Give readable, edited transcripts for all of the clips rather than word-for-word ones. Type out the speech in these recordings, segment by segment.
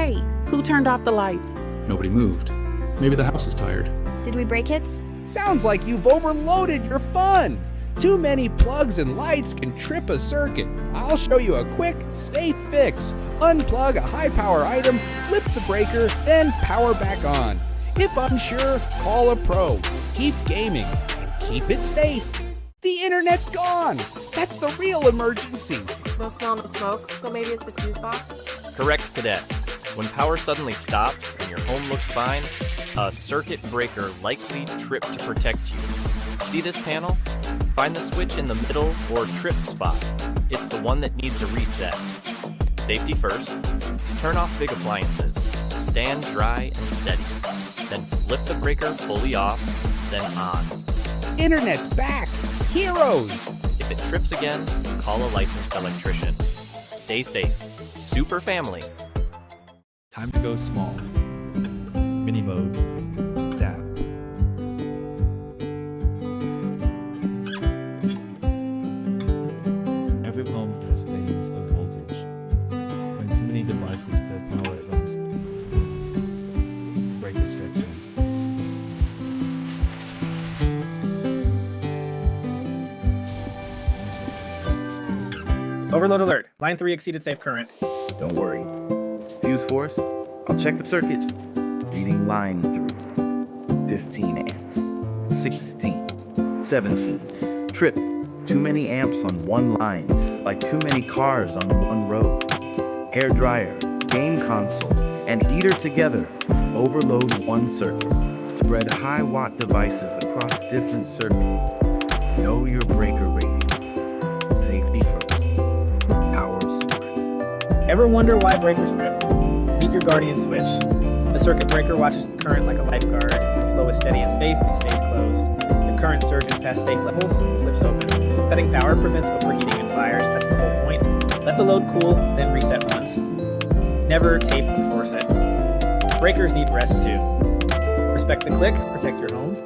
Hey, who turned off the lights? Nobody moved. Maybe the house is tired. Did we break it? Sounds like you've overloaded your fun. Too many plugs and lights can trip a circuit. I'll show you a quick, safe fix. Unplug a high-power item, flip the breaker, then power back on. If unsure, call a pro. Keep gaming and keep it safe. The internet's gone. That's the real emergency. No smell, no smoke, so maybe it's the fuse box? Correct, Cadet. When power suddenly stops and your home looks fine, a circuit breaker likely tripped to protect you. See this panel? Find the switch in the middle or trip spot. It's the one that needs a reset. Safety first. Turn off big appliances. Stand dry and steady. Then flip the breaker fully off, then on. Internet's back. Heroes. If it trips again, call a licensed electrician. Stay safe. Super family. Time to go small. Mini mode. Zap. Every home has veins of voltage. When too many devices cut power at once, breaker steps in. Overload alert. Line 3 exceeded safe current. Don't worry. Fuse force, I'll check the circuit. Reading line through. 15 amps. 16. 17. Trip. Too many amps on one line, like too many cars on one road. Hair dryer, game console, and heater together. Overload one circuit. Spread high watt devices across different circuits. Know your breaker rating. Safety first. Power smart. Ever wonder why breakers trip? Meet your guardian switch. The circuit breaker watches the current like a lifeguard. The flow is steady and safe, it stays closed. If current surges past safe levels, it flips open. Cutting power prevents overheating and fires, that's the whole point. Let the load cool, then reset once. Never tape before set. Breakers need rest too. Respect the click, protect your home.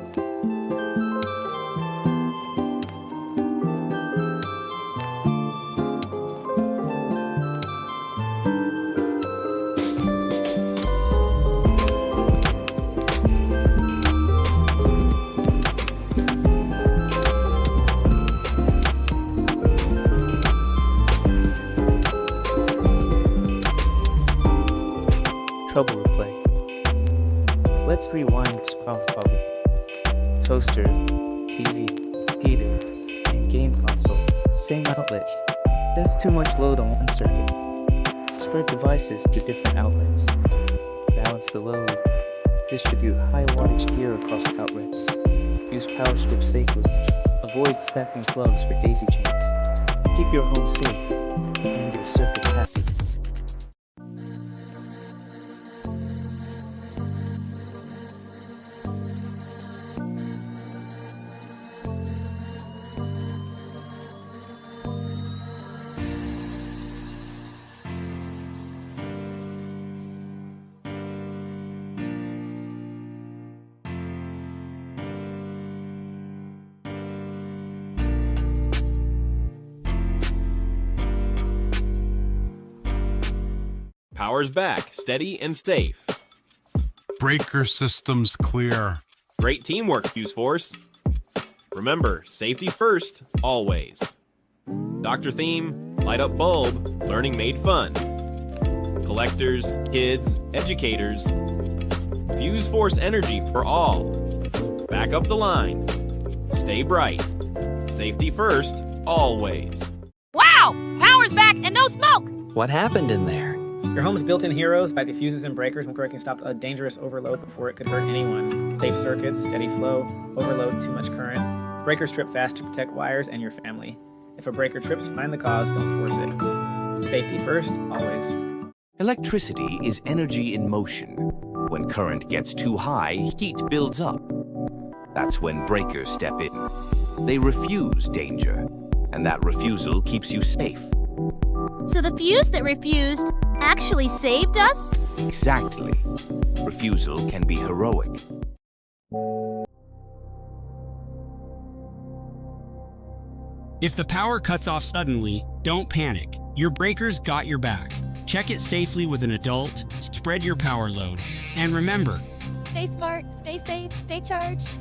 Trouble replay. Let's rewind this power bubble. Toaster, TV, heater, and game console. Same outlet. That's too much load on one circuit. Spread devices to different outlets. Balance the load. Distribute high wattage gear across outlets. Use power strips safely. Avoid snapping plugs for daisy chains. Keep your home safe and your circuits happy. Power's back, steady and safe. Breaker systems clear. Great teamwork, Fuse Force. Remember, safety first, always. Dr. Theme, light up bulb, learning made fun. Collectors, kids, educators. Fuse Force energy for all. Back up the line. Stay bright. Safety first, always. Wow! Power's back and no smoke! What happened in there? Your home's built-in heroes by the fuses and breakers when working stopped a dangerous overload before it could hurt anyone. Safe circuits, steady flow, overload too much current. Breakers trip fast to protect wires and your family. If a breaker trips, find the cause, don't force it. Safety first, always. Electricity is energy in motion. When current gets too high, heat builds up. That's when breakers step in. They refuse danger, and that refusal keeps you safe. So the fuse that refused actually saved us? Exactly. Refusal can be heroic. If the power cuts off suddenly, don't panic. Your breaker's got your back. Check it safely with an adult to spread your power load. And remember, Stay smart, stay safe, stay charged.